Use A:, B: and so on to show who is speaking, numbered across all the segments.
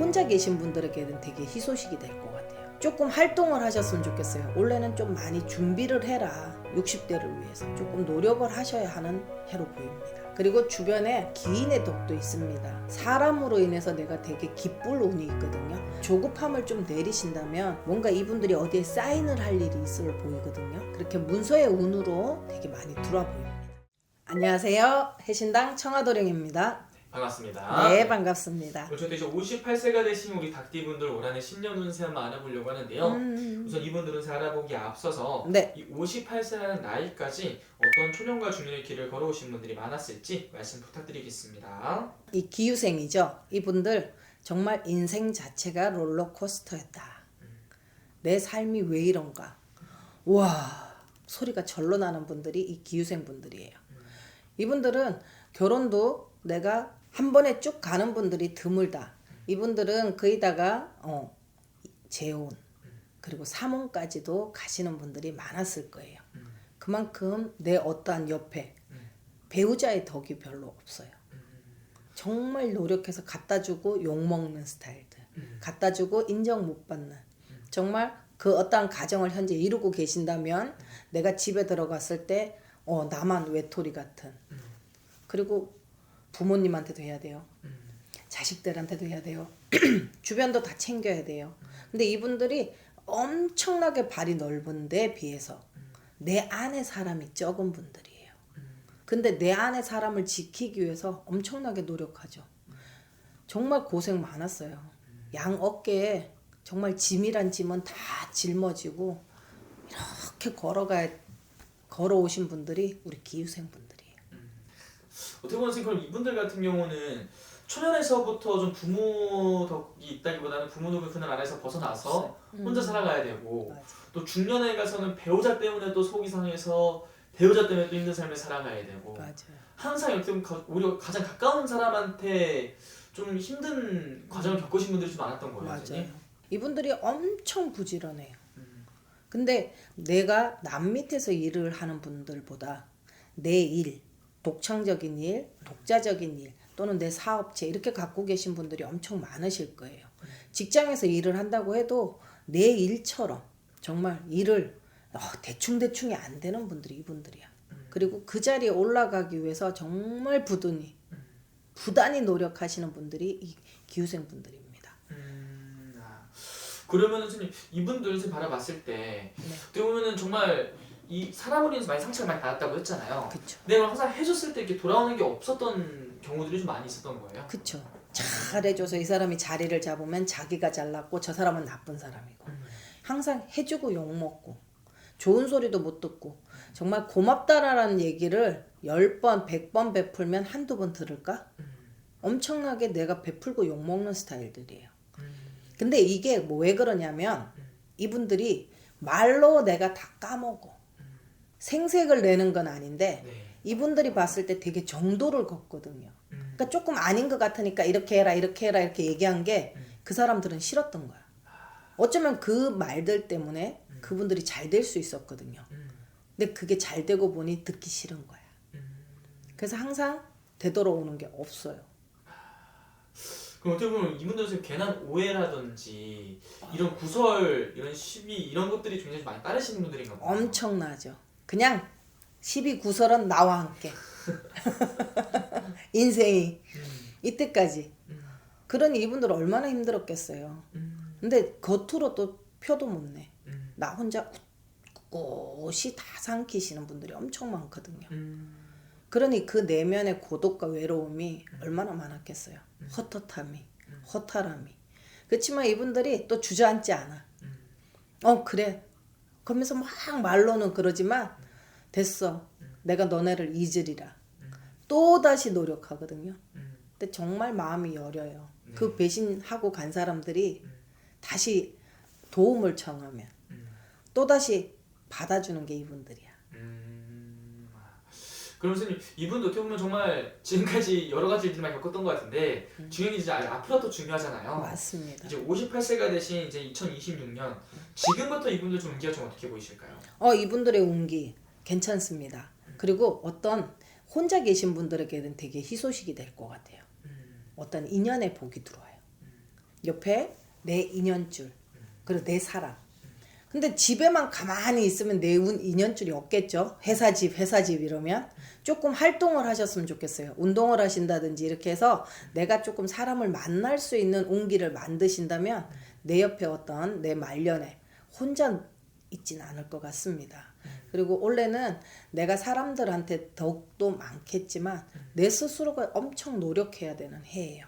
A: 혼자 계신 분들에게는 되게 희소식이 될 것 같아요. 조금 활동을 하셨으면 좋겠어요. 원래는 좀 많이 준비를 해라. 60대를 위해서 조금 노력을 하셔야 하는 해로 보입니다. 그리고 주변에 기인의 덕도 있습니다. 사람으로 인해서 내가 되게 기쁠 운이 있거든요. 조급함을 좀 내리신다면 뭔가 이분들이 어디에 사인을 할 일이 있을 보이거든요. 그렇게 문서의 운으로 되게 많이 들어와 보입니다. 안녕하세요. 해신당 청아도령입니다.
B: 반갑습니다.
A: 네, 반갑습니다.
B: 저도 이제 58세가 되신 우리 닭띠분들 올 한해 10년 운세 한번 알아보려고 하는데요. 우선 이분들 운세 알아보기에 앞서서
A: 네.
B: 이 58세라는 나이까지 어떤 초년과 중년의 길을 걸어오신 분들이 많았을지 말씀 부탁드리겠습니다.
A: 이 기유생이죠. 이분들 정말 인생 자체가 롤러코스터였다. 내 삶이 왜 이런가. 와, 소리가 절로 나는 분들이 이 기유생 분들이에요. 이분들은 결혼도 내가 한 번에 쭉 가는 분들이 드물다. 이분들은 거기다가 재혼 그리고 사혼까지도 가시는 분들이 많았을 거예요. 그만큼 내 어떠한 옆에 배우자의 덕이 별로 없어요. 정말 노력해서 갖다주고 욕먹는 스타일들, 갖다주고 인정 못 받는, 정말 그 어떠한 가정을 현재 이루고 계신다면 내가 집에 들어갔을 때 나만 외톨이 같은, 그리고 부모님한테도 해야 돼요. 자식들한테도 해야 돼요. 주변도 다 챙겨야 돼요. 근데 이분들이 엄청나게 발이 넓은 데 비해서 내 안에 사람이 적은 분들이에요. 근데 내 안에 사람을 지키기 위해서 엄청나게 노력하죠. 정말 고생 많았어요. 양 어깨에 정말 짐이란 짐은 다 짊어지고 이렇게 걸어오신 분들이 우리 기유생 분들이에요.
B: 어떻게 보면 선생님, 그럼 이분들 같은 경우는 초년에서부터 좀 부모 덕이 있다기보다는 부모 덕을 그날 안에서 벗어나서 혼자 살아가야 되고,
A: 맞아.
B: 또 중년에 가서는 배우자 때문에 또 속이 상해서 배우자 때문에 또 힘든 삶을 살아가야 되고,
A: 맞아요.
B: 항상 어떻게 보면 오히려 가장 가까운 사람한테 좀 힘든 과정을 겪으신 분들이 좀 많았던 거예요.
A: 맞아요.
B: 선생님?
A: 이분들이 엄청 부지런해요. 근데 내가 남 밑에서 일을 하는 분들보다 내 일, 독창적인 일, 독자적인 일, 또는 내 사업체 이렇게 갖고 계신 분들이 엄청 많으실 거예요. 직장에서 일을 한다고 해도 내 일처럼 정말 일을 대충대충이 안 되는 분들이 이분들이야. 그리고 그 자리에 올라가기 위해서 정말 부단히 노력하시는 분들이 이 기후생 분들입니다.
B: 그러면 선생님, 이분들 선생님 바라봤을 때 어떻게 보면은 정말 이 사람으로 인해서 많이 상처를 많이 받았다고 했잖아요.
A: 그쵸.
B: 근데 항상 해줬을 때 이렇게 돌아오는 게 없었던 경우들이 좀 많이 있었던 거예요.
A: 그쵸. 잘해줘서 이 사람이 자리를 잡으면 자기가 잘났고 저 사람은 나쁜 사람이고, 항상 해주고 욕먹고 좋은 소리도 못 듣고, 정말 고맙다라는 얘기를 10번 100번 베풀면 한두 번 들을까? 엄청나게 내가 베풀고 욕먹는 스타일들이에요. 근데 이게 왜 그러냐면 이분들이 말로 내가 다 까먹어. 생색을 내는 건 아닌데 이분들이 봤을 때 되게 정도를 걷거든요. 그러니까 조금 아닌 것 같으니까 이렇게 해라 이렇게 해라 이렇게 얘기한 게 그 사람들은 싫었던 거야. 어쩌면 그 말들 때문에 그분들이 잘 될 수 있었거든요. 근데 그게 잘 되고 보니 듣기 싫은 거야. 그래서 항상 되돌아오는 게 없어요.
B: 그럼 어떻게 보면 이분들은 괜한 오해라든지 이런 구설, 이런 시비 이런 것들이 굉장히 많이 따르시는 분들인가 봐요.
A: 엄청나죠. 그냥 시비 구설은 나와 함께. 인생이 이때까지. 그러니 이분들 얼마나 힘들었겠어요. 근데 겉으로 또 표도 못 내. 나 혼자 꿋꿋이 다 삼키시는 분들이 엄청 많거든요. 그러니 그 내면의 고독과 외로움이 얼마나 많았겠어요. 헛헛함이, 허탈함이. 그렇지만 이분들이 또 주저앉지 않아. 그래. 그러면서 막 말로는 그러지만 됐어. 내가 너네를 잊으리라. 또다시 노력하거든요. 근데 정말 마음이 여려요. 그 배신하고 간 사람들이 다시 도움을 청하면 또다시 받아주는 게 이분들이야.
B: 그럼 선생님, 이분도 어떻게 보면 정말 지금까지 여러 가지 일들만 겪었던 것 같은데 중요한 게 이제 앞으로 더 중요하잖아요.
A: 맞습니다.
B: 이제 58세가 되신 이제 2026년 지금부터 이분들 좀 운기가 좀 어떻게 보이실까요?
A: 이분들의 운기 괜찮습니다. 그리고 어떤 혼자 계신 분들에게는 되게 희소식이 될 것 같아요. 어떤 인연의 복이 들어와요. 옆에 내 인연줄, 그리고 내 사람. 근데 집에만 가만히 있으면 내 인연줄이 없겠죠. 회사 집 이러면 조금 활동을 하셨으면 좋겠어요. 운동을 하신다든지 이렇게 해서 내가 조금 사람을 만날 수 있는 온기를 만드신다면 내 옆에 어떤 내 말년에 혼자 있진 않을 것 같습니다. 그리고 올해는 내가 사람들한테 더욱더 많겠지만 내 스스로가 엄청 노력해야 되는 해예요.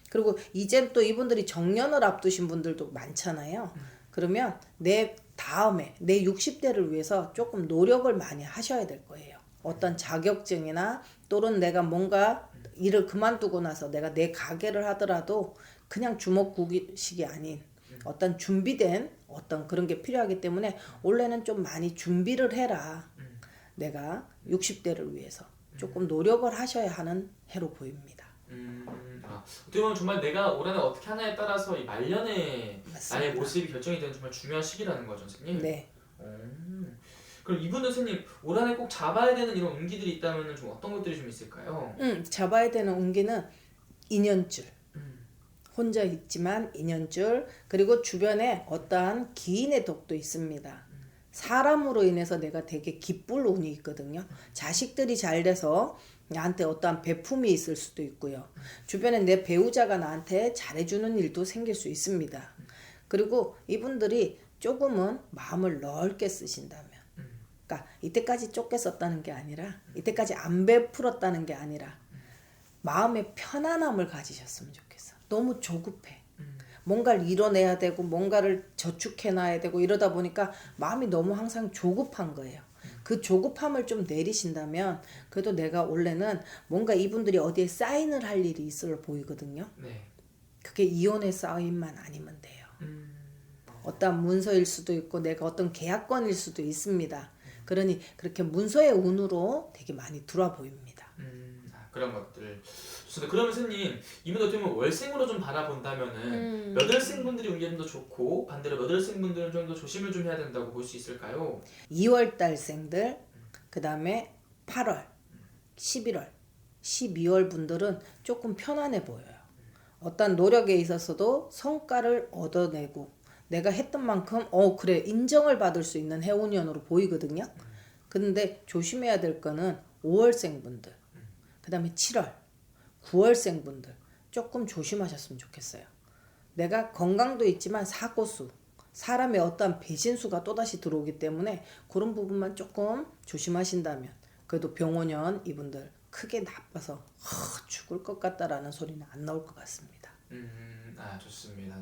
A: 그리고 이제 또 이분들이 정년을 앞두신 분들도 많잖아요. 그러면 내 다음에 내 60대를 위해서 조금 노력을 많이 하셔야 될 거예요. 어떤 자격증이나 또는 내가 뭔가 일을 그만두고 나서 내가 내 가게를 하더라도 그냥 주먹구기식이 아닌 어떤 준비된 어떤 그런 게 필요하기 때문에 올해는 좀 많이 준비를 해라. 내가 60대를 위해서 조금 노력을 하셔야 하는 해로 보입니다.
B: 어떻게 보면 정말 내가 올해는 어떻게 하냐에 따라서 이 말년에
A: 맞습니다.
B: 나의 모습이 결정이 되는 정말 중요한 시기라는 거죠, 선생님.
A: 네.
B: 그럼 이분은 선생님 올 한해 꼭 잡아야 되는 이런 운기들이 있다면 좀 어떤 것들이 좀 있을까요?
A: 잡아야 되는 운기는 인연줄. 혼자 있지만 인연줄, 그리고 주변에 어떠한 기인의 덕도 있습니다. 사람으로 인해서 내가 되게 기쁠 운이 있거든요. 자식들이 잘 돼서 나한테 어떠한 배품이 있을 수도 있고요. 주변에 내 배우자가 나한테 잘해주는 일도 생길 수 있습니다. 그리고 이분들이 조금은 마음을 넓게 쓰신다면, 그러니까 이때까지 좁게 썼다는 게 아니라, 이때까지 안 베풀었다는 게 아니라 마음의 편안함을 가지셨으면 좋겠어. 너무 조급해. 뭔가를 이뤄내야 되고 뭔가를 저축해놔야 되고 이러다 보니까 마음이 너무 항상 조급한 거예요. 그 조급함을 좀 내리신다면 그래도 내가 원래는 뭔가 이분들이 어디에 사인을 할 일이 있을 보이거든요.
B: 네.
A: 그게 이혼의 사인만 아니면 돼요. 어떤 문서일 수도 있고 내가 어떤 계약건일 수도 있습니다. 그러니 그렇게 문서의 운으로 되게 많이 들어와 보입니다.
B: 그런 것들 좋습니다. 그러면 선생님 이분 어떻게 보면 월생으로 좀 바라본다면은 몇 월생분들이 운이 좀 더 좋고 반대로 몇 월생분들은 좀 더 조심을 좀 해야 된다고 볼 수 있을까요?
A: 2월달생들, 그 다음에 8월, 11월, 12월 분들은 조금 편안해 보여요. 어떤 노력에 있어서도 성과를 얻어내고 내가 했던 만큼 그래 인정을 받을 수 있는 해운년으로 보이거든요. 근데 조심해야 될 거는 5월생분들, 그 다음에 7월, 9월생분들 조금 조심하셨으면 좋겠어요. 내가 건강도 있지만 사고수, 사람의 어떠한 배신수가 또다시 들어오기 때문에 그런 부분만 조금 조심하신다면 그래도 병원연 이분들 크게 나빠서 죽을 것 같다라는 소리는 안 나올 것 같습니다.
B: 좋습니다.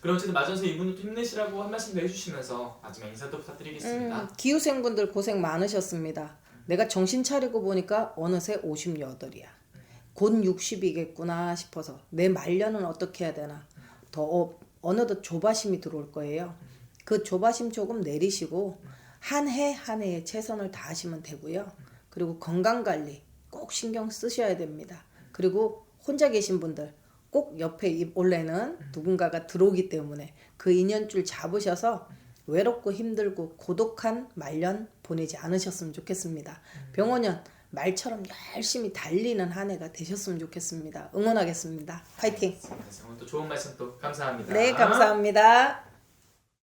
B: 그럼 어쨌든 마지막에 이분도 힘내시라고 한 말씀 더 해주시면서 마지막 인사도 부탁드리겠습니다.
A: 기후생분들 고생 많으셨습니다. 내가 정신 차리고 보니까 어느새 58이야. 곧 60이겠구나 싶어서 내 말년은 어떻게 해야 되나 더 어느덧 조바심이 들어올 거예요. 그 조바심 조금 내리시고 한 해 한 해에 최선을 다하시면 되고요. 그리고 건강관리 꼭 신경 쓰셔야 됩니다. 그리고 혼자 계신 분들 꼭 옆에 원래는 누군가가 들어오기 때문에 그 인연줄 잡으셔서 외롭고 힘들고 고독한 말년 보내지 않으셨으면 좋겠습니다. 병원연 말처럼 열심히 달리는 한 해가 되셨으면 좋겠습니다. 응원하겠습니다. 화이팅!
B: 오늘 또 좋은 말씀 또 감사합니다.
A: 네, 감사합니다.